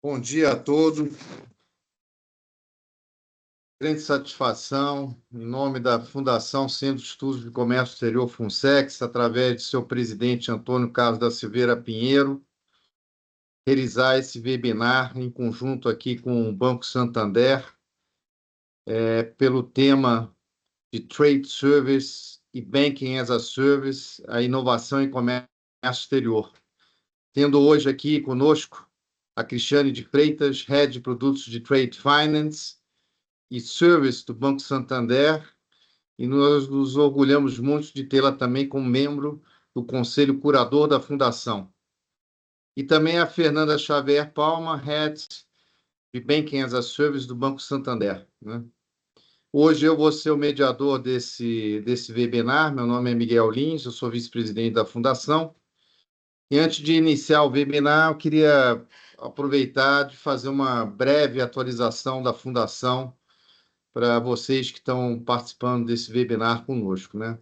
Bom dia a todos. Grande satisfação, em nome da Fundação Centro de Estudos de Comércio Exterior, FUNSEX, através de seu presidente Antônio Carlos da Silveira Pinheiro, realizar esse webinar em conjunto aqui com o Banco Santander, pelo tema de Trade Service e Banking as a Service, a inovação em comércio exterior. Tendo hoje aqui conosco a Cristiane de Freitas, Head de Produtos de Trade Finance e Service do Banco Santander, e nós nos orgulhamos muito de tê-la também como membro do Conselho Curador da Fundação. E também a Fernanda Xavier Palma, Head de Banking as a Service do Banco Santander, né? Hoje eu vou ser o mediador desse webinar. Meu nome é Miguel Lins, eu sou vice-presidente da Fundação. E antes de iniciar o webinar, eu queria aproveitar de fazer uma breve atualização da Fundação para vocês que estão participando desse webinar conosco, né?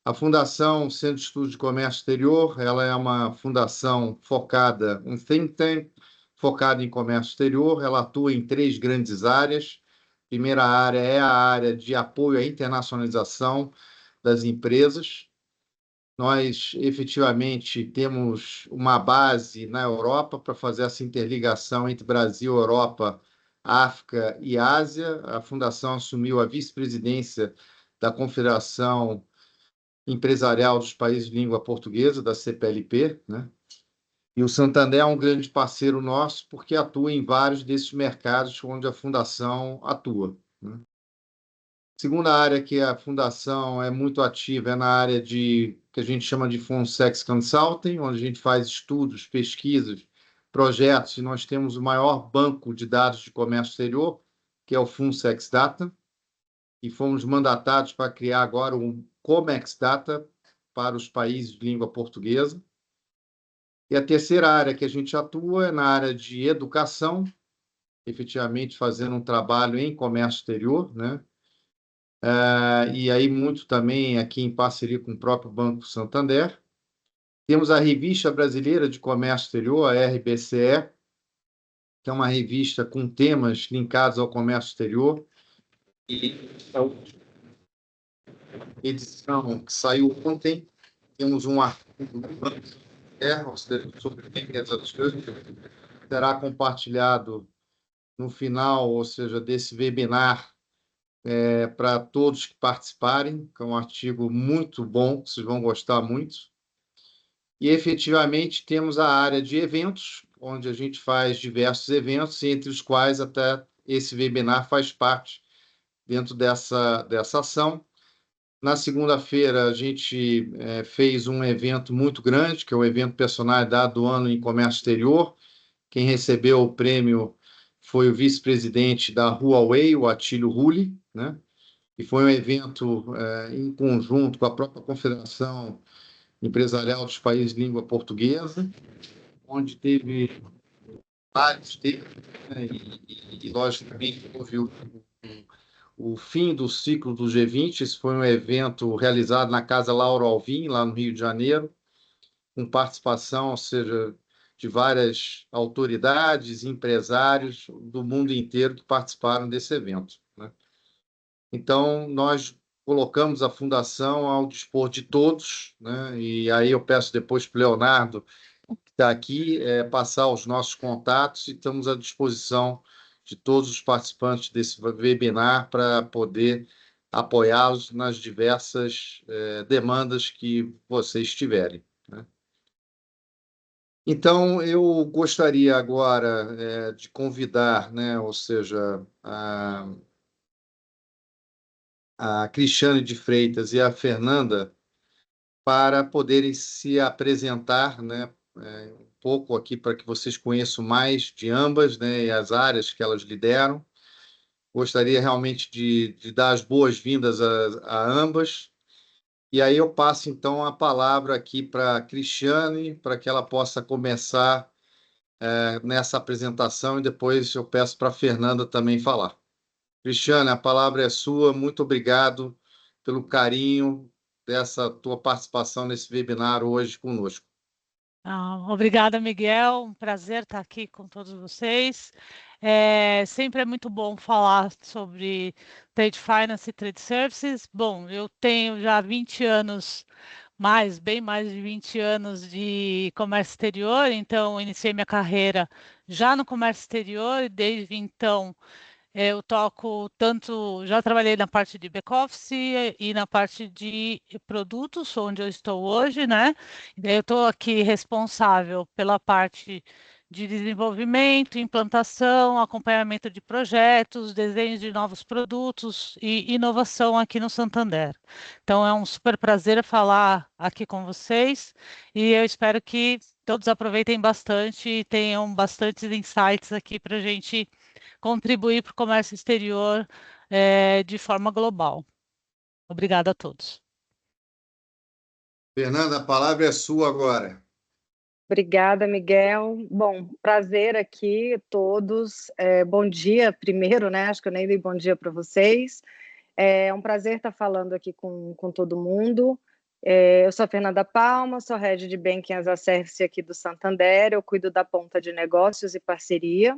A Fundação Centro de Estudos de Comércio Exterior, ela é uma fundação focada, um think tank focado em comércio exterior. Ela atua em 3 grandes áreas. A primeira área é a área de apoio à internacionalização das empresas. Nós, efetivamente, temos uma base na Europa para fazer essa interligação entre Brasil, Europa, África e Ásia. A Fundação assumiu a vice-presidência da Confederação Empresarial dos Países de Língua Portuguesa, da CPLP, né? E o Santander é um grande parceiro nosso, porque atua em vários desses mercados onde a Fundação atua, né? Segunda área que a Fundação é muito ativa é na área que a gente chama de FunSex Consulting, onde a gente faz estudos, pesquisas, projetos, e nós temos o maior banco de dados de comércio exterior, que é o FunSex Data, e fomos mandatados para criar agora o Comex Data para os países de língua portuguesa. E a terceira área que a gente atua é na área de educação, efetivamente fazendo um trabalho em comércio exterior, né? E aí muito também aqui em parceria com o próprio Banco Santander. Temos a Revista Brasileira de Comércio Exterior, a RBCE, que é uma revista com temas linkados ao comércio exterior. E a última edição que saiu ontem, temos um artigo do Banco Santander sobre essas coisas, que será compartilhado no final, ou seja, desse webinar, para todos que participarem, que é um artigo muito bom, que vocês vão gostar muito. E, efetivamente, temos a área de eventos, onde a gente faz diversos eventos, entre os quais até esse webinar faz parte dentro dessa ação. Na segunda-feira, a gente fez um evento muito grande, que é o evento Personalidade do Ano em Comércio Exterior. Quem recebeu o prêmio foi o vice-presidente da Huawei, o Atílio Rulli, né? E foi um evento em conjunto com a própria Confederação Empresarial dos Países de Língua Portuguesa, onde teve vários temas, né? E logicamente, houve o fim do ciclo do G20. Esse foi um evento realizado na Casa Lauro Alvim, lá no Rio de Janeiro, com participação, ou seja, de várias autoridades, empresários do mundo inteiro que participaram desse evento, né? Então, nós colocamos a Fundação ao dispor de todos, né? E aí eu peço depois para o Leonardo, que está aqui, passar os nossos contatos, e estamos à disposição de todos os participantes desse webinar para poder apoiá-los nas diversas demandas que vocês tiverem, né? Então, eu gostaria agora de convidar, né, ou seja, a Cristiane de Freitas e a Fernanda para poderem se apresentar, né, um pouco aqui para que vocês conheçam mais de ambas, né, e as áreas que elas lideram. Gostaria realmente de dar as boas-vindas a ambas. E aí eu passo, então, a palavra aqui para a Cristiane, para que ela possa começar nessa apresentação, e depois eu peço para a Fernanda também falar. Cristiane, a palavra é sua. Muito obrigado pelo carinho dessa tua participação nesse webinar hoje conosco. Obrigada, Miguel. Um prazer estar aqui com todos vocês. Sempre é muito bom falar sobre Trade Finance e Trade Services. Bom, eu tenho já 20 anos, bem mais de 20 anos de comércio exterior, então iniciei minha carreira já no comércio exterior e desde então eu toco tanto, já trabalhei na parte de back-office e na parte de produtos, onde eu estou hoje, né? E daí eu estou aqui responsável pela parte de desenvolvimento, implantação, acompanhamento de projetos, desenhos de novos produtos e inovação aqui no Santander. Então é um super prazer falar aqui com vocês e eu espero que todos aproveitem bastante e tenham bastantes insights aqui para a gente contribuir para o comércio exterior de forma global. Obrigada a todos. Fernanda, a palavra é sua agora. Obrigada, Miguel. Bom, prazer aqui, todos. Bom dia primeiro, né? Acho que eu nem dei bom dia para vocês. É um prazer estar falando aqui com todo mundo. Eu sou a Fernanda Palma, sou Head de Banking as a Service aqui do Santander. Eu cuido da ponta de negócios e parceria.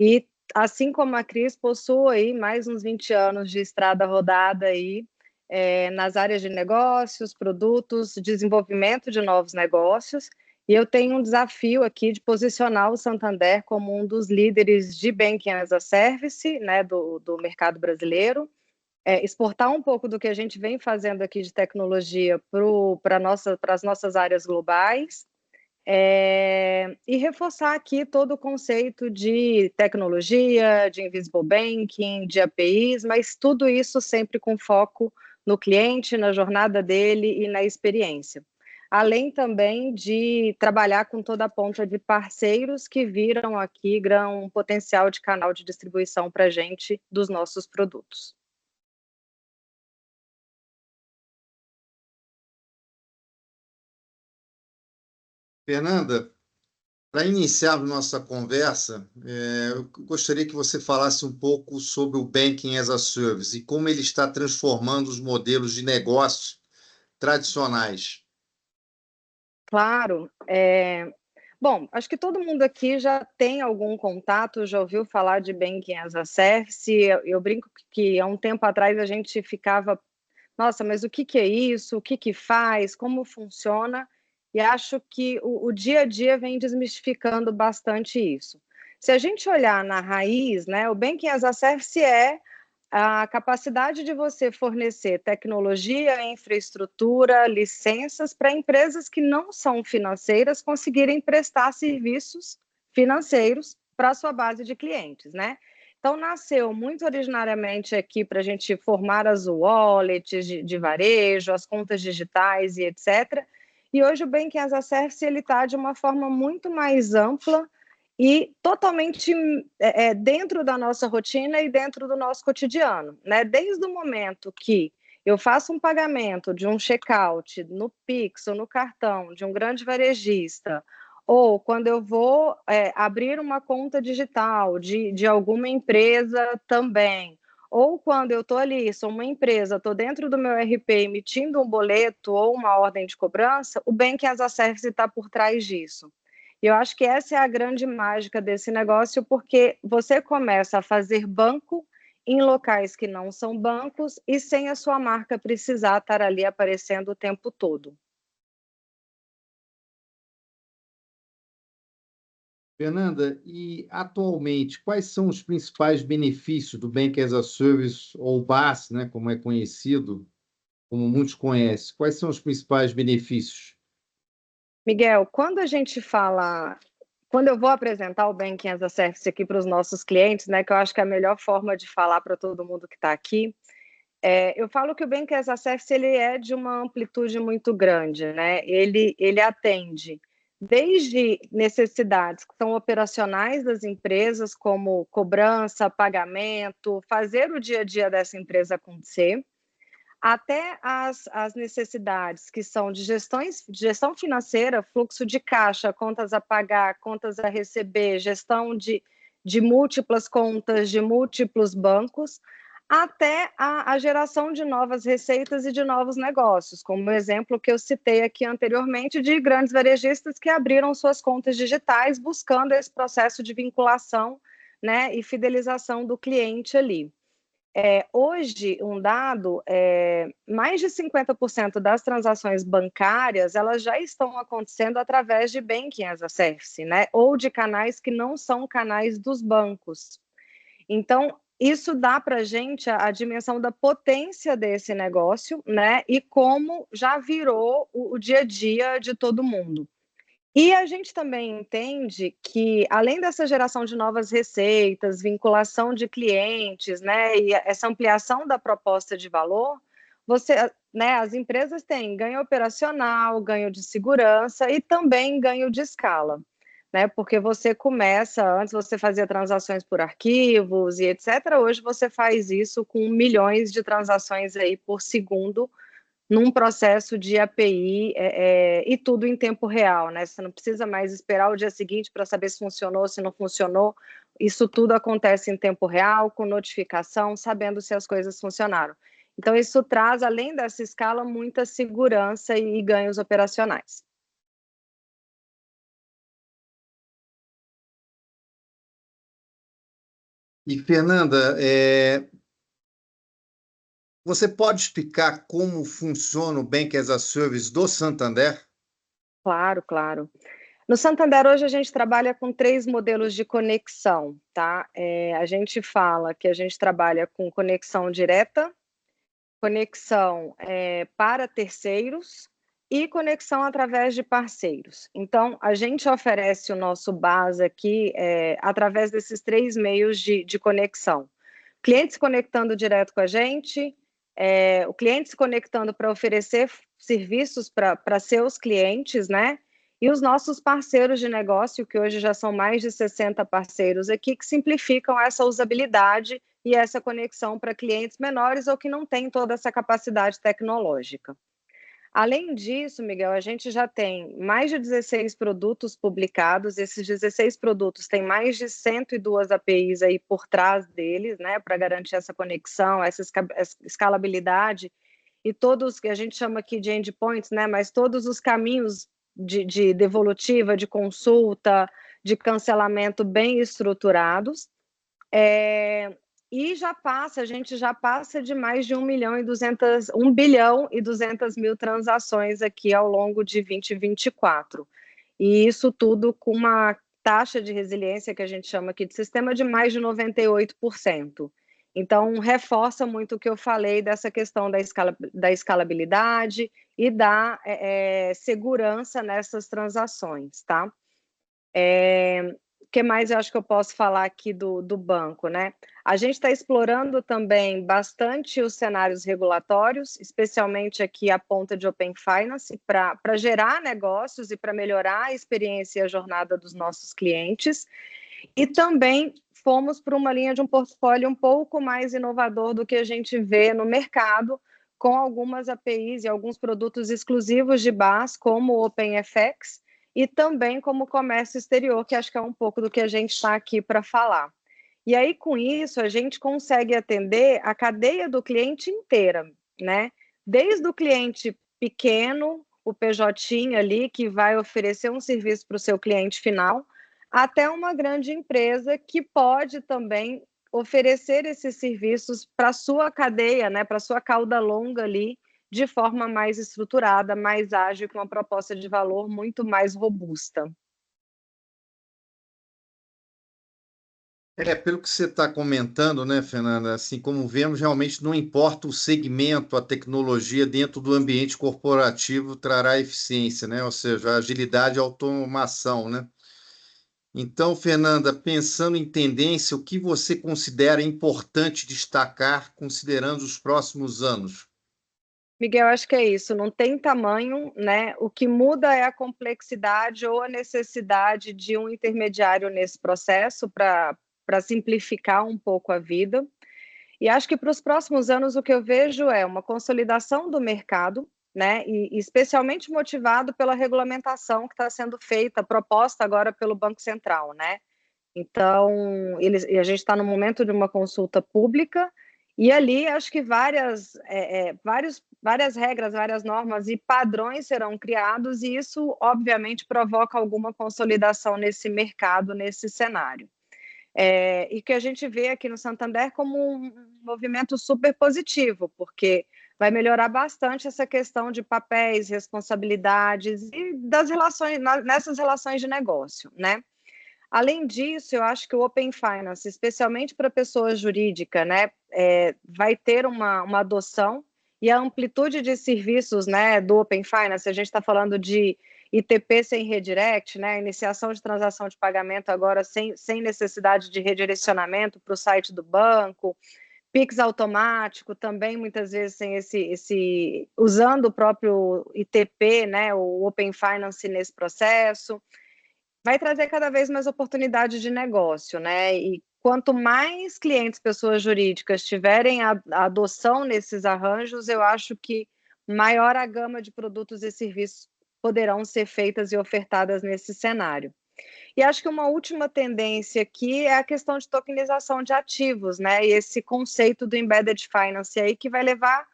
E, assim como a Cris, possuo aí mais uns 20 anos de estrada rodada aí, nas áreas de negócios, produtos, desenvolvimento de novos negócios. E eu tenho um desafio aqui de posicionar o Santander como um dos líderes de Banking as a Service, né, do mercado brasileiro, exportar um pouco do que a gente vem fazendo aqui de tecnologia para as nossas áreas globais, e reforçar aqui todo o conceito de tecnologia, de Invisible Banking, de APIs, mas tudo isso sempre com foco no cliente, na jornada dele e na experiência. Além também de trabalhar com toda a ponta de parceiros que viram aqui um potencial de canal de distribuição para a gente dos nossos produtos. Fernanda, para iniciarmos nossa conversa, eu gostaria que você falasse um pouco sobre o Banking as a Service e como ele está transformando os modelos de negócios tradicionais. Claro. Bom, acho que todo mundo aqui já tem algum contato, já ouviu falar de Banking as a Service. Eu brinco que há um tempo atrás a gente ficava, nossa, mas o que é isso? O que faz? Como funciona? E acho que o dia a dia vem desmistificando bastante isso. Se a gente olhar na raiz, né, o Banking as a Service é a capacidade de você fornecer tecnologia, infraestrutura, licenças para empresas que não são financeiras conseguirem prestar serviços financeiros para a sua base de clientes, né? Então, nasceu muito originariamente aqui para a gente formar as wallets de varejo, as contas digitais e etc. E hoje o Banking as a Service está de uma forma muito mais ampla e totalmente dentro da nossa rotina e dentro do nosso cotidiano, né? Desde o momento que eu faço um pagamento de um checkout no Pix ou no cartão de um grande varejista, ou quando eu vou abrir uma conta digital de alguma empresa também, ou quando eu estou ali, sou uma empresa, estou dentro do meu RP emitindo um boleto ou uma ordem de cobrança, o Banking as a Service está por trás disso. E eu acho que essa é a grande mágica desse negócio, porque você começa a fazer banco em locais que não são bancos e sem a sua marca precisar estar ali aparecendo o tempo todo. Fernanda, e atualmente, quais são os principais benefícios do Banking as a Service, ou BaaS, né, como é conhecido, como muitos conhecem? Quais são os principais benefícios? Miguel, quando eu vou apresentar o Banking as a Service aqui para os nossos clientes, né, que eu acho que é a melhor forma de falar para todo mundo que está aqui, eu falo que o Banking as a Service ele é de uma amplitude muito grande, né? Ele atende desde necessidades que são operacionais das empresas, como cobrança, pagamento, fazer o dia a dia dessa empresa acontecer, até as necessidades que são de gestão financeira, fluxo de caixa, contas a pagar, contas a receber, gestão de múltiplas contas, de múltiplos bancos, até a geração de novas receitas e de novos negócios, como o exemplo que eu citei aqui anteriormente de grandes varejistas que abriram suas contas digitais buscando esse processo de vinculação, né, e fidelização do cliente ali. Hoje, um dado, mais de 50% das transações bancárias, elas já estão acontecendo através de Banking as a Service, né? Ou de canais que não são canais dos bancos. Então, isso dá para a gente a dimensão da potência desse negócio, né? E como já virou o dia a dia de todo mundo. E a gente também entende que, além dessa geração de novas receitas, vinculação de clientes, né, e essa ampliação da proposta de valor, né, as empresas têm ganho operacional, ganho de segurança e também ganho de escala, né, porque você começa, antes você fazia transações por arquivos e etc., hoje você faz isso com milhões de transações aí por segundo, num processo de API e tudo em tempo real, né? Você não precisa mais esperar o dia seguinte para saber se funcionou, se não funcionou. Isso tudo acontece em tempo real, com notificação, sabendo se as coisas funcionaram. Então, isso traz, além dessa escala, muita segurança e ganhos operacionais. E, Fernanda, você pode explicar como funciona o Bank as a Service do Santander? Claro, claro. No Santander, hoje, a gente trabalha com 3 modelos de conexão, tá? A gente fala que a gente trabalha com conexão direta, conexão para terceiros e conexão através de parceiros. Então, a gente oferece o nosso base aqui através desses 3 meios de conexão. Cliente se conectando direto com a gente, o cliente se conectando para oferecer serviços para seus clientes, né? E os nossos parceiros de negócio, que hoje já são mais de 60 parceiros aqui, que simplificam essa usabilidade e essa conexão para clientes menores ou que não têm toda essa capacidade tecnológica. Além disso, Miguel, a gente já tem mais de 16 produtos publicados. Esses 16 produtos têm mais de 102 APIs aí por trás deles, né, para garantir essa conexão, essa escalabilidade e todos que a gente chama aqui de endpoints, né, mas todos os caminhos de devolutiva, de consulta, de cancelamento bem estruturados. E a gente já passa de mais de 1 bilhão e 200 mil transações aqui ao longo de 2024. E isso tudo com uma taxa de resiliência que a gente chama aqui de sistema de mais de 98%. Então, reforça muito o que eu falei dessa questão da escalabilidade e da segurança nessas transações, tá? O que mais eu acho que eu posso falar aqui do banco, né? A gente está explorando também bastante os cenários regulatórios, especialmente aqui a ponta de Open Finance, para gerar negócios e para melhorar a experiência e a jornada dos nossos clientes. E também fomos para uma linha de um portfólio um pouco mais inovador do que a gente vê no mercado, com algumas APIs e alguns produtos exclusivos de BaaS, como o OpenFX, e também como comércio exterior, que acho que é um pouco do que a gente está aqui para falar. E aí, com isso, a gente consegue atender a cadeia do cliente inteira, né? Desde o cliente pequeno, o PJ ali, que vai oferecer um serviço para o seu cliente final, até uma grande empresa que pode também oferecer esses serviços para a sua cadeia, né? Para a sua cauda longa ali, de forma mais estruturada, mais ágil, com uma proposta de valor muito mais robusta. Pelo que você está comentando, né, Fernanda, assim como vemos, realmente não importa o segmento, a tecnologia dentro do ambiente corporativo trará eficiência, né? Ou seja, agilidade e automação, né? Então, Fernanda, pensando em tendência, o que você considera importante destacar considerando os próximos anos? Miguel, acho que é isso, não tem tamanho, né? O que muda é a complexidade ou a necessidade de um intermediário nesse processo para simplificar um pouco a vida. E acho que para os próximos anos o que eu vejo é uma consolidação do mercado, né? E especialmente motivado pela regulamentação que está sendo feita, proposta agora pelo Banco Central, né? Então, a gente está no momento de uma consulta pública E ali, acho que várias regras, várias normas e padrões serão criados, e isso, obviamente, provoca alguma consolidação nesse mercado, nesse cenário. E que a gente vê aqui no Santander como um movimento super positivo, porque vai melhorar bastante essa questão de papéis, responsabilidades e das relações, nessas relações de negócio, né? Além disso, eu acho que o Open Finance, especialmente para pessoa jurídica, né, vai ter uma adoção, e a amplitude de serviços, né, do Open Finance, a gente está falando de ITP sem redirect, né, iniciação de transação de pagamento agora sem necessidade de redirecionamento para o site do banco, Pix automático também, muitas vezes sem usando o próprio ITP, né, o Open Finance nesse processo. Vai trazer cada vez mais oportunidade de negócio, né? E quanto mais clientes, pessoas jurídicas, tiverem a adoção nesses arranjos, eu acho que maior a gama de produtos e serviços poderão ser feitas e ofertadas nesse cenário. E acho que uma última tendência aqui é a questão de tokenização de ativos, né? E esse conceito do embedded finance aí, que vai levar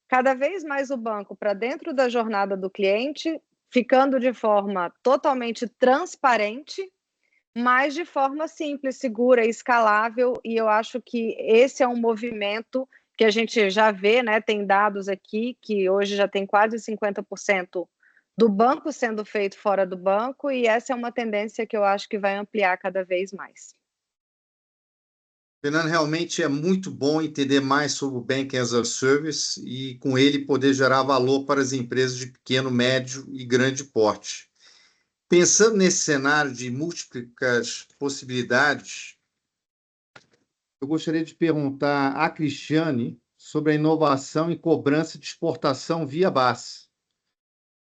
cada vez mais o banco para dentro da jornada do cliente, ficando de forma totalmente transparente, mas de forma simples, segura, escalável, e eu acho que esse é um movimento que a gente já vê, né? Tem dados aqui que hoje já tem quase 50% do banco sendo feito fora do banco, e essa é uma tendência que eu acho que vai ampliar cada vez mais. Fernando, realmente é muito bom entender mais sobre o Banking as a Service e, com ele, poder gerar valor para as empresas de pequeno, médio e grande porte. Pensando nesse cenário de múltiplas possibilidades, eu gostaria de perguntar à Cristiane sobre a inovação e cobrança de exportação via BaaS.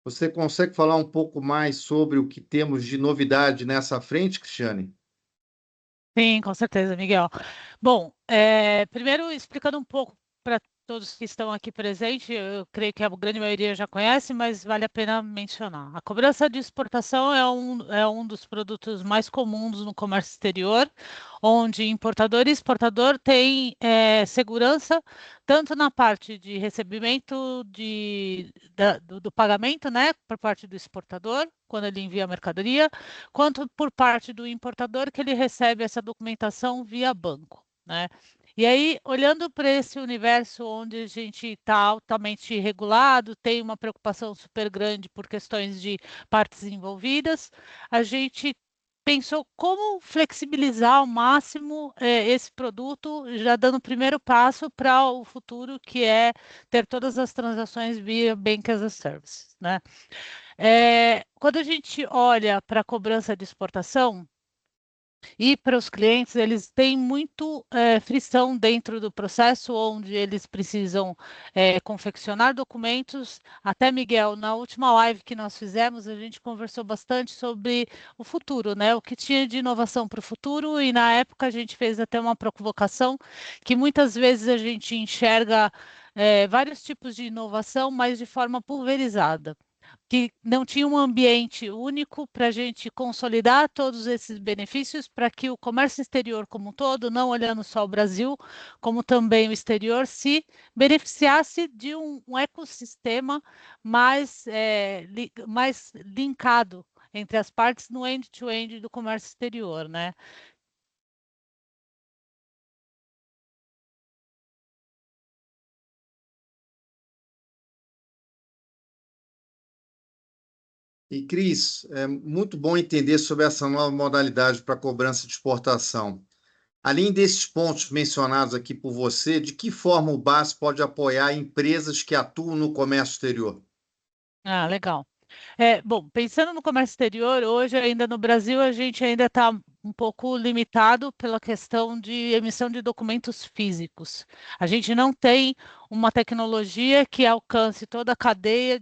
Você consegue falar um pouco mais sobre o que temos de novidade nessa frente, Cristiane? Sim, com certeza, Miguel. Bom, primeiro explicando um pouco para todos que estão aqui presentes, eu creio que a grande maioria já conhece, mas vale a pena mencionar. A cobrança de exportação é um dos produtos mais comuns no comércio exterior, onde importador e exportador têm segurança tanto na parte de recebimento do pagamento, né, por parte do exportador, quando ele envia a mercadoria, quanto por parte do importador, que ele recebe essa documentação via banco, né? E aí, olhando para esse universo onde a gente está altamente regulado, tem uma preocupação super grande por questões de partes envolvidas, a gente pensou como flexibilizar ao máximo esse produto, já dando o primeiro passo para o futuro, que é ter todas as transações via Bank as a Service, né? Quando a gente olha para a cobrança de exportação e para os clientes, eles têm muito frição dentro do processo, onde eles precisam confeccionar documentos. Até, Miguel, na última live que nós fizemos, a gente conversou bastante sobre o futuro, né? O que tinha de inovação para o futuro, e na época a gente fez até uma provocação que muitas vezes a gente enxerga vários tipos de inovação, mas de forma pulverizada, que não tinha um ambiente único para a gente consolidar todos esses benefícios, para que o comércio exterior como um todo, não olhando só o Brasil, como também o exterior, se beneficiasse de um ecossistema mais linkado entre as partes no end-to-end do comércio exterior, né? E, Cris, é muito bom entender sobre essa nova modalidade para cobrança de exportação. Além desses pontos mencionados aqui por você, de que forma o BaaS pode apoiar empresas que atuam no comércio exterior? Ah, legal. Bom, pensando no comércio exterior, hoje ainda no Brasil a gente ainda está um pouco limitado pela questão de emissão de documentos físicos. A gente não tem uma tecnologia que alcance toda a cadeia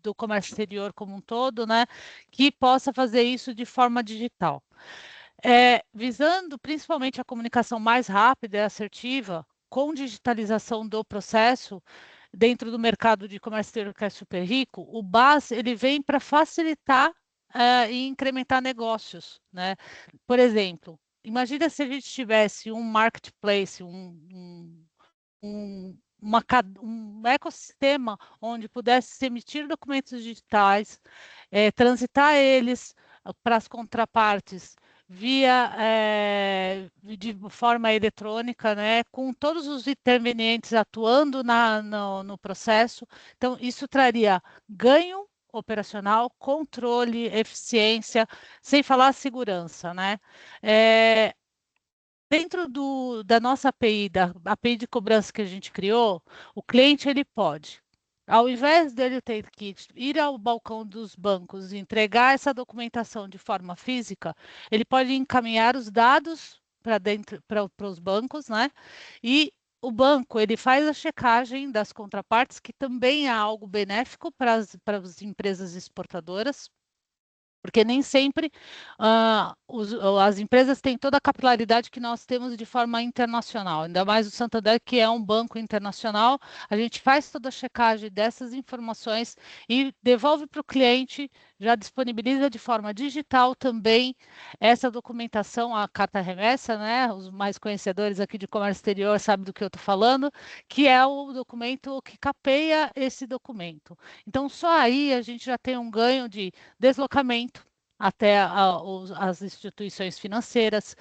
do comércio exterior como um todo, né, que possa fazer isso de forma digital. Visando principalmente a comunicação mais rápida e assertiva, com digitalização do processo, dentro do mercado de comércio exterior, que é super rico, o BaaS ele vem para facilitar e incrementar negócios, né? Por exemplo, imagina se a gente tivesse um marketplace, um ecossistema onde pudesse se emitir documentos digitais, transitar eles para as contrapartes via de forma eletrônica, né, com todos os intervenientes atuando no processo. Então, isso traria ganho operacional, controle, eficiência, sem falar segurança, né? Dentro da nossa API, da API de cobrança que a gente criou, o cliente ele pode, ao invés dele ter que ir ao balcão dos bancos e entregar essa documentação de forma física, ele pode encaminhar os dados para dentro, para os bancos, né? E o banco ele faz a checagem das contrapartes, que também é algo benéfico para as empresas exportadoras. Porque nem sempre as empresas têm toda a capilaridade que nós temos de forma internacional, ainda mais o Santander, que é um banco internacional. A gente faz toda a checagem dessas informações e devolve para o cliente, já disponibiliza de forma digital também essa documentação, a carta remessa, né? Os mais conhecedores aqui de comércio exterior sabem do que eu estou falando, que é o documento que capeia esse documento. Então, só aí a gente já tem um ganho de deslocamento até as instituições financeiras,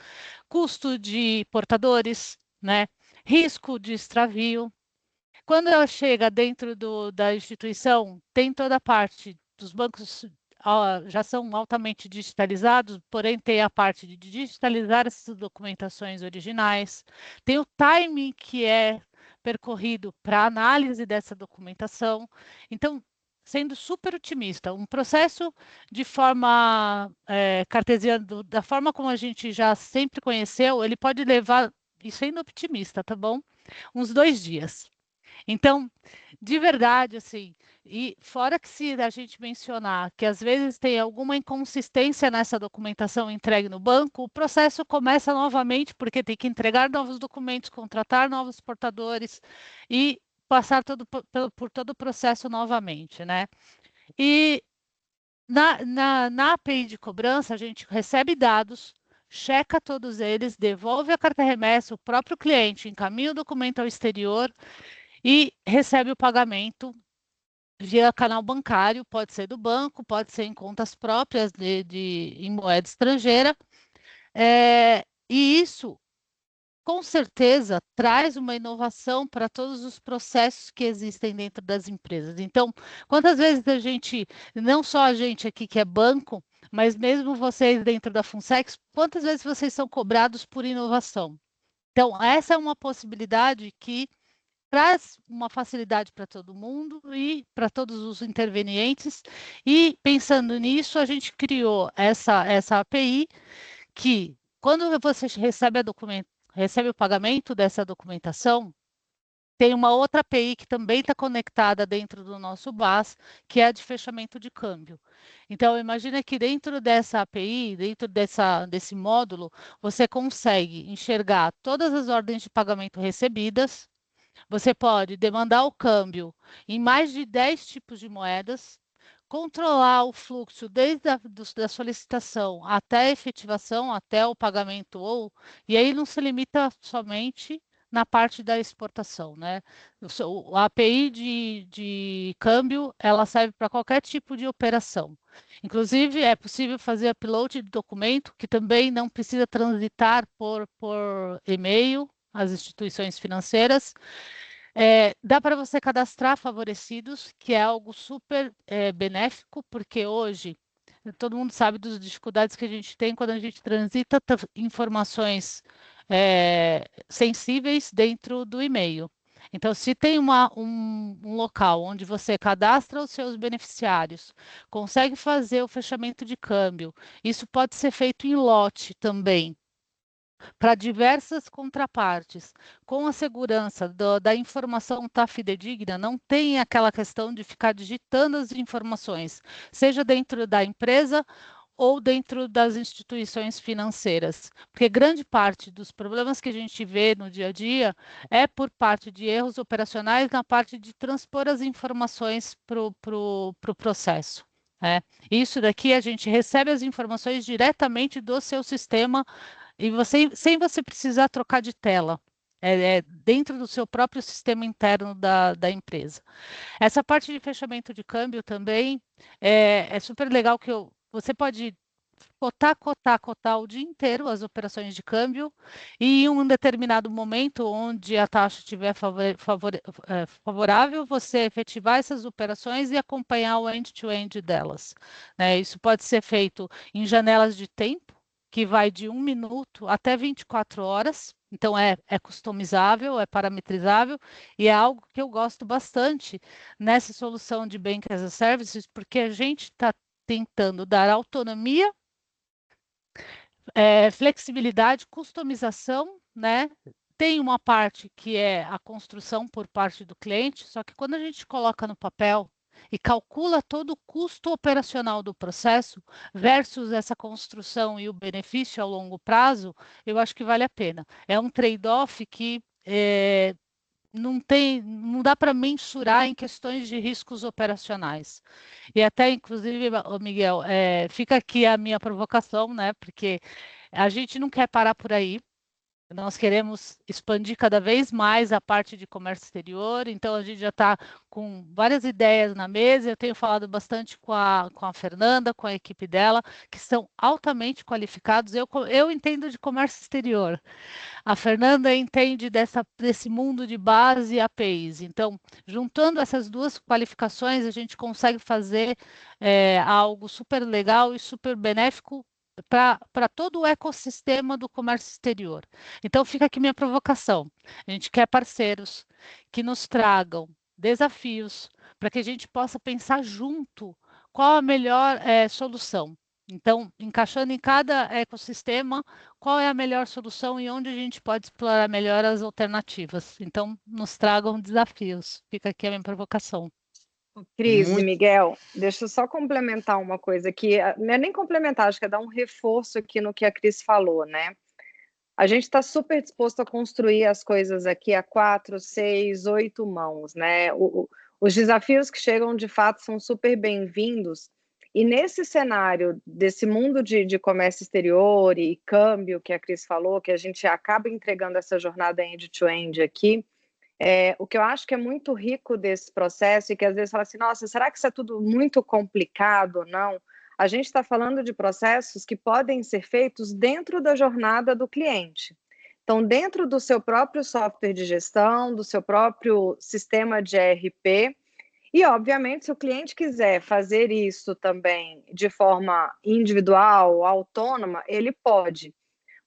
custo de portadores, né? Risco de extravio. Quando ela chega dentro da instituição, tem toda a parte dos bancos já são altamente digitalizados, porém tem a parte de digitalizar essas documentações originais, tem o timing que é percorrido para análise dessa documentação. Então, sendo super otimista, um processo de forma cartesiana, da forma como a gente já sempre conheceu, ele pode levar, e sendo otimista, tá bom? Uns 2 dias. Então, de verdade, assim, e fora que se a gente mencionar que às vezes tem alguma inconsistência nessa documentação entregue no banco, o processo começa novamente, porque tem que entregar novos documentos, contratar novos portadores e passar por todo o processo novamente, né? E na API de cobrança, a gente recebe dados, checa todos eles, devolve a carta remessa, o próprio cliente encaminha o documento ao exterior e recebe o pagamento via canal bancário, pode ser do banco, pode ser em contas próprias em moeda estrangeira. E isso, com certeza, traz uma inovação para todos os processos que existem dentro das empresas. Então, quantas vezes a gente, não só a gente aqui que é banco, mas mesmo vocês dentro da Funsex, quantas vezes vocês são cobrados por inovação? Então, essa é uma possibilidade que traz uma facilidade para todo mundo e para todos os intervenientes. E pensando nisso, a gente criou essa API que, quando você recebe o pagamento dessa documentação, tem uma outra API que também está conectada dentro do nosso BAS, que é a de fechamento de câmbio. Então, imagina que dentro dessa API, dentro desse módulo, você consegue enxergar todas as ordens de pagamento recebidas. Você pode demandar o câmbio em mais de 10 tipos de moedas, controlar o fluxo desde da solicitação até a efetivação, até o pagamento, e aí não se limita somente na parte da exportação, né? A API de câmbio, ela serve para qualquer tipo de operação. Inclusive, é possível fazer upload de documento, que também não precisa transitar por e-mail, as instituições financeiras. Dá para você cadastrar favorecidos, que é algo super benéfico, porque hoje todo mundo sabe das dificuldades que a gente tem quando a gente transita informações sensíveis dentro do e-mail. Então, se tem um local onde você cadastra os seus beneficiários, consegue fazer o fechamento de câmbio, isso pode ser feito em lote também, para diversas contrapartes, com a segurança da informação estar fidedigna, não tem aquela questão de ficar digitando as informações, seja dentro da empresa ou dentro das instituições financeiras, porque grande parte dos problemas que a gente vê no dia a dia é por parte de erros operacionais na parte de transpor as informações para o processo. Isso daqui a gente recebe as informações diretamente do seu sistema e sem você precisar trocar de tela. dentro do seu próprio sistema interno da empresa. Essa parte de fechamento de câmbio também é super legal que você pode cotar o dia inteiro as operações de câmbio e em um determinado momento onde a taxa estiver favorável, você efetivar essas operações e acompanhar o end-to-end delas, né? Isso pode ser feito em janelas de tempo, que vai de 1 minuto até 24 horas, então é customizável, é parametrizável, e é algo que eu gosto bastante nessa solução de Bank as a Service, porque a gente está tentando dar autonomia, flexibilidade, customização, né? Tem uma parte que é a construção por parte do cliente, só que quando a gente coloca no papel e calcula todo o custo operacional do processo versus essa construção e o benefício ao longo prazo, eu acho que vale a pena. É um trade-off que não dá para mensurar em questões de riscos operacionais. E até, inclusive, Miguel, fica aqui a minha provocação, né? Porque a gente não quer parar por aí. Nós queremos expandir cada vez mais a parte de comércio exterior, então a gente já está com várias ideias na mesa. Eu tenho falado bastante com a Fernanda, com a equipe dela, que são altamente qualificados. Eu entendo de comércio exterior. A Fernanda entende desse mundo de base e APIs. Então, juntando essas duas qualificações, a gente consegue fazer algo super legal e super benéfico para todo o ecossistema do comércio exterior. Então, fica aqui minha provocação. A gente quer parceiros que nos tragam desafios para que a gente possa pensar junto qual a melhor solução. Então, encaixando em cada ecossistema, qual é a melhor solução e onde a gente pode explorar melhor as alternativas. Então, nos tragam desafios. Fica aqui a minha provocação. Cris e Miguel, deixa eu só complementar uma coisa aqui, não é nem complementar, acho que é dar um reforço aqui no que a Cris falou, né? A gente está super disposto a construir as coisas aqui a 4, 6, 8 mãos, né? Os desafios que chegam, de fato, são super bem-vindos, e nesse cenário desse mundo de comércio exterior e câmbio que a Cris falou, que a gente acaba entregando essa jornada end-to-end aqui, o que eu acho que é muito rico desse processo e que às vezes fala assim, nossa, será que isso é tudo muito complicado? Não. A gente está falando de processos que podem ser feitos dentro da jornada do cliente. Então, dentro do seu próprio software de gestão, do seu próprio sistema de ERP, e, obviamente, se o cliente quiser fazer isso também de forma individual, autônoma, ele pode.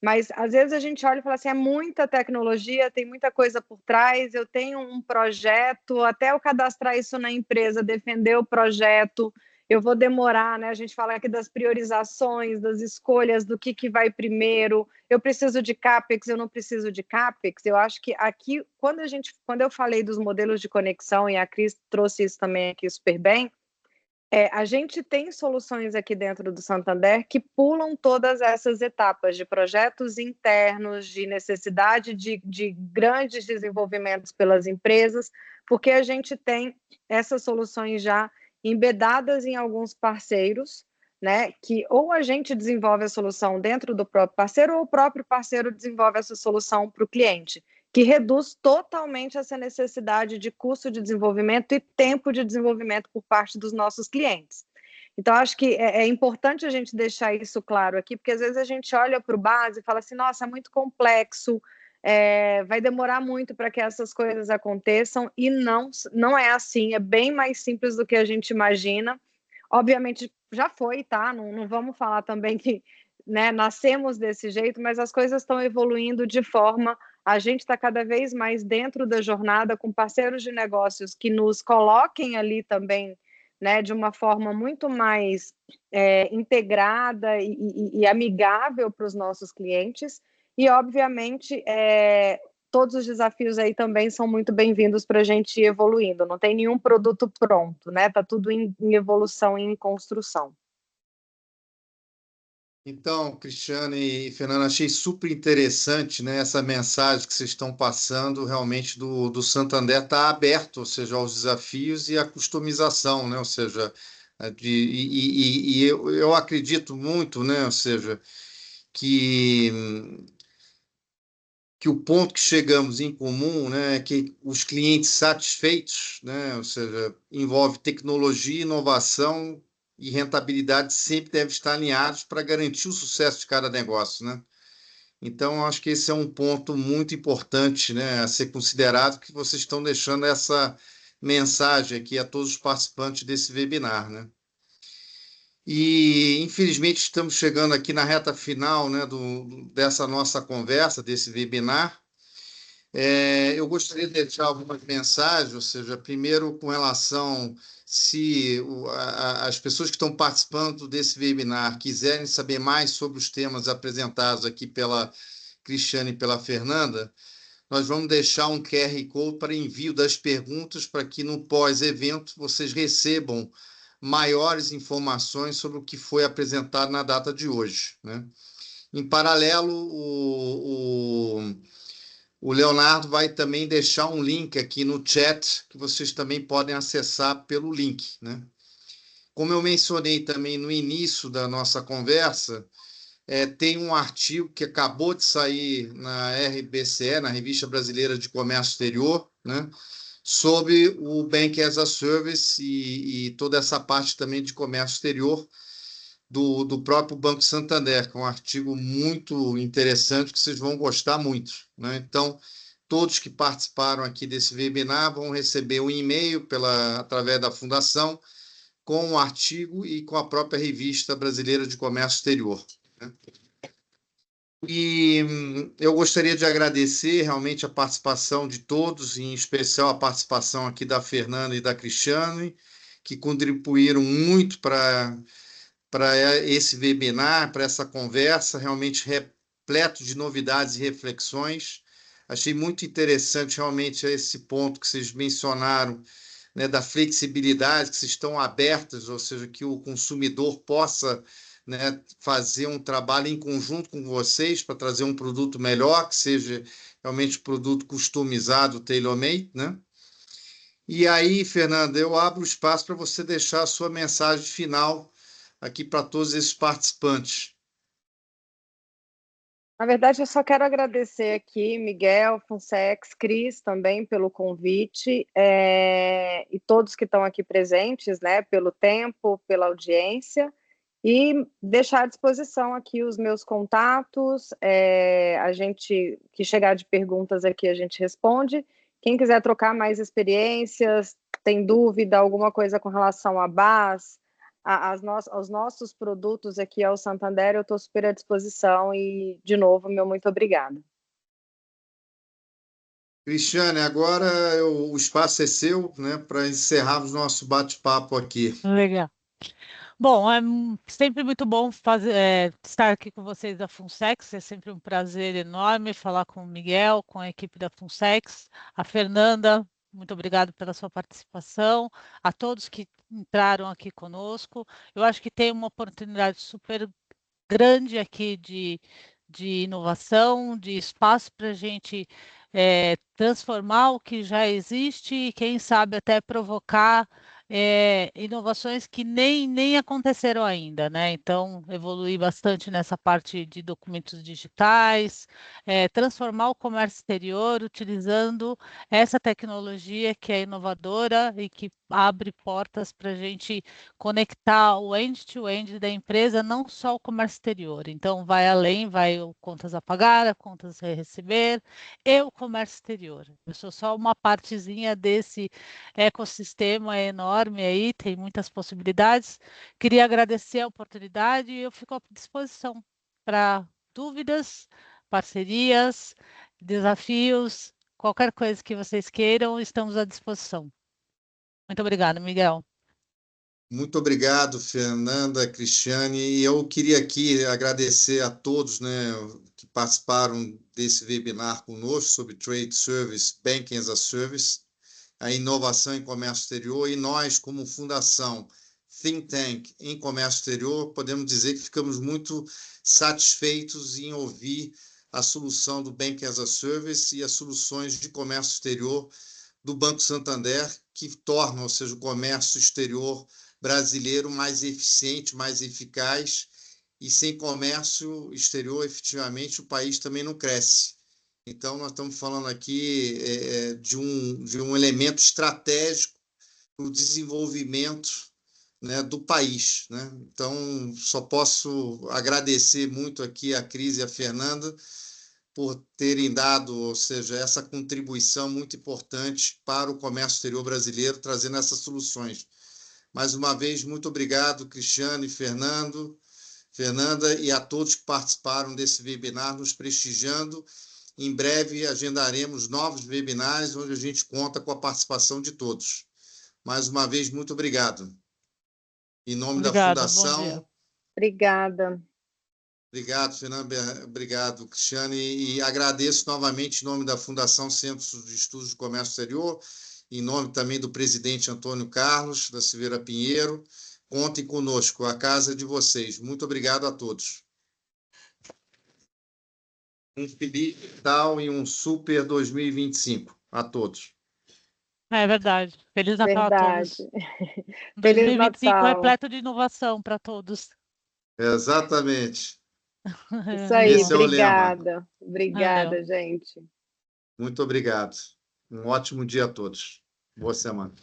Mas às vezes a gente olha e fala assim, é muita tecnologia, tem muita coisa por trás, eu tenho um projeto, até eu cadastrar isso na empresa, defender o projeto, eu vou demorar, né? A gente fala aqui das priorizações, das escolhas do que vai primeiro, eu preciso de CAPEX, eu não preciso de CAPEX. Eu acho que aqui, quando eu falei dos modelos de conexão, e a Cris trouxe isso também aqui super bem, a gente tem soluções aqui dentro do Santander que pulam todas essas etapas de projetos internos, de necessidade de grandes desenvolvimentos pelas empresas, porque a gente tem essas soluções já embedadas em alguns parceiros, né? Que ou a gente desenvolve a solução dentro do próprio parceiro, ou o próprio parceiro desenvolve essa solução para o cliente, que reduz totalmente essa necessidade de custo de desenvolvimento e tempo de desenvolvimento por parte dos nossos clientes. Então, acho que é importante a gente deixar isso claro aqui, porque às vezes a gente olha para o base e fala assim, nossa, é muito complexo, vai demorar muito para que essas coisas aconteçam, e não é assim, é bem mais simples do que a gente imagina. Obviamente, já foi, tá? Não vamos falar também que, né, nascemos desse jeito, mas as coisas estão evoluindo de forma. A gente está cada vez mais dentro da jornada, com parceiros de negócios que nos coloquem ali também, né, de uma forma muito mais integrada e amigável para os nossos clientes. E, obviamente, todos os desafios aí também são muito bem-vindos para a gente ir evoluindo. Não tem nenhum produto pronto, né? Está tudo em evolução e em construção. Então, Cristiane e Fernanda, achei super interessante, né, essa mensagem que vocês estão passando, realmente do Santander está aberto, ou seja, aos desafios e à customização, né, ou seja, eu acredito muito, né, ou seja, que que o ponto que chegamos em comum, né, é que os clientes satisfeitos, né, ou seja, envolve tecnologia, inovação e rentabilidade sempre devem estar alinhados para garantir o sucesso de cada negócio, né? Então, acho que esse é um ponto muito importante, né, a ser considerado, que vocês estão deixando essa mensagem aqui a todos os participantes desse webinar, né? E, infelizmente, estamos chegando aqui na reta final, né, dessa nossa conversa, desse webinar. Eu gostaria de deixar algumas mensagens, ou seja, primeiro com relação se as pessoas que estão participando desse webinar quiserem saber mais sobre os temas apresentados aqui pela Cristiane e pela Fernanda, nós vamos deixar um QR Code para envio das perguntas para que no pós-evento vocês recebam maiores informações sobre o que foi apresentado na data de hoje, né? Em paralelo, o Leonardo vai também deixar um link aqui no chat que vocês também podem acessar pelo link, né? Como eu mencionei também no início da nossa conversa, tem um artigo que acabou de sair na RBCE, na Revista Brasileira de Comércio Exterior, né, sobre o Bank as a Service e toda essa parte também de comércio exterior do próprio Banco Santander, que é um artigo muito interessante que vocês vão gostar muito, né? Então, todos que participaram aqui desse webinar vão receber um e-mail através da Fundação com o artigo e com a própria Revista Brasileira de Comércio Exterior, né? E eu gostaria de agradecer realmente a participação de todos, em especial a participação aqui da Fernanda e da Cristiane, que contribuíram muito para esse webinar, para essa conversa, realmente repleto de novidades e reflexões. Achei muito interessante realmente esse ponto que vocês mencionaram, né, da flexibilidade, que vocês estão abertas, ou seja, que o consumidor possa, né, fazer um trabalho em conjunto com vocês para trazer um produto melhor, que seja realmente um produto customizado, tailor-made, né? E aí, Fernanda, eu abro o espaço para você deixar a sua mensagem final aqui para todos esses participantes. Na verdade, eu só quero agradecer aqui, Miguel, Funsex, Cris, também pelo convite, e todos que estão aqui presentes, né, pelo tempo, pela audiência, e deixar à disposição aqui os meus contatos, a gente, que chegar de perguntas aqui, a gente responde. Quem quiser trocar mais experiências, tem dúvida, alguma coisa com relação à BAS, aos nossos produtos aqui ao Santander, eu estou super à disposição e, de novo, meu muito obrigada. Cristiane, agora o espaço é seu, né, para encerrarmos nosso bate-papo aqui. Legal. Bom, é sempre muito bom estar aqui com vocês da Funsex, é sempre um prazer enorme falar com o Miguel, com a equipe da Funsex, a Fernanda, muito obrigado pela sua participação, a todos que entraram aqui conosco. Eu acho que tem uma oportunidade super grande aqui de inovação, de espaço para a gente transformar o que já existe e, quem sabe, até provocar inovações que nem aconteceram ainda, né? Então, evoluir bastante nessa parte de documentos digitais, transformar o comércio exterior utilizando essa tecnologia que é inovadora e que abre portas para a gente conectar o end-to-end da empresa, não só o comércio exterior. Então, vai além, vai o contas a pagar, a contas a receber e o comércio exterior. Eu sou só uma partezinha desse ecossistema enorme aí, tem muitas possibilidades. Queria agradecer a oportunidade e eu fico à disposição para dúvidas, parcerias, desafios, qualquer coisa que vocês queiram, estamos à disposição. Muito obrigada, Miguel. Muito obrigado, Fernanda, Cristiane. E eu queria aqui agradecer a todos, né, que participaram desse webinar conosco sobre Trade Service, Banking as a Service, a inovação em comércio exterior. E nós, como fundação Think Tank em comércio exterior, podemos dizer que ficamos muito satisfeitos em ouvir a solução do Banking as a Service e as soluções de comércio exterior do Banco Santander, que tornam, ou seja, o comércio exterior brasileiro mais eficiente, mais eficaz, e sem comércio exterior, efetivamente, o país também não cresce. Então, nós estamos falando aqui de um elemento estratégico para o desenvolvimento, né, do país, né? Então, só posso agradecer muito aqui a Cris e a Fernanda por terem dado, ou seja, essa contribuição muito importante para o comércio exterior brasileiro, trazendo essas soluções. Mais uma vez, muito obrigado, Cristiano e Fernanda, e a todos que participaram desse webinar, nos prestigiando. Em breve, agendaremos novos webinars, onde a gente conta com a participação de todos. Mais uma vez, muito obrigado. Em nome da Obrigada, bom dia. Fundação. Obrigada. Obrigado, Fernanda. Obrigado, Cristiane. E agradeço novamente em nome da Fundação Centro de Estudos do Comércio Exterior, em nome também do presidente Antônio Carlos da Silveira Pinheiro. Contem conosco, a casa é de vocês. Muito obrigado a todos. Um feliz Natal e um super 2025 a todos. É verdade. Feliz Natal a Verdade. todos. Feliz 2025 Natal. repleto de inovação para todos. Exatamente. Isso aí, Esse é o lema. obrigada. Obrigada, gente. Muito obrigado. Um ótimo dia a todos. Boa semana.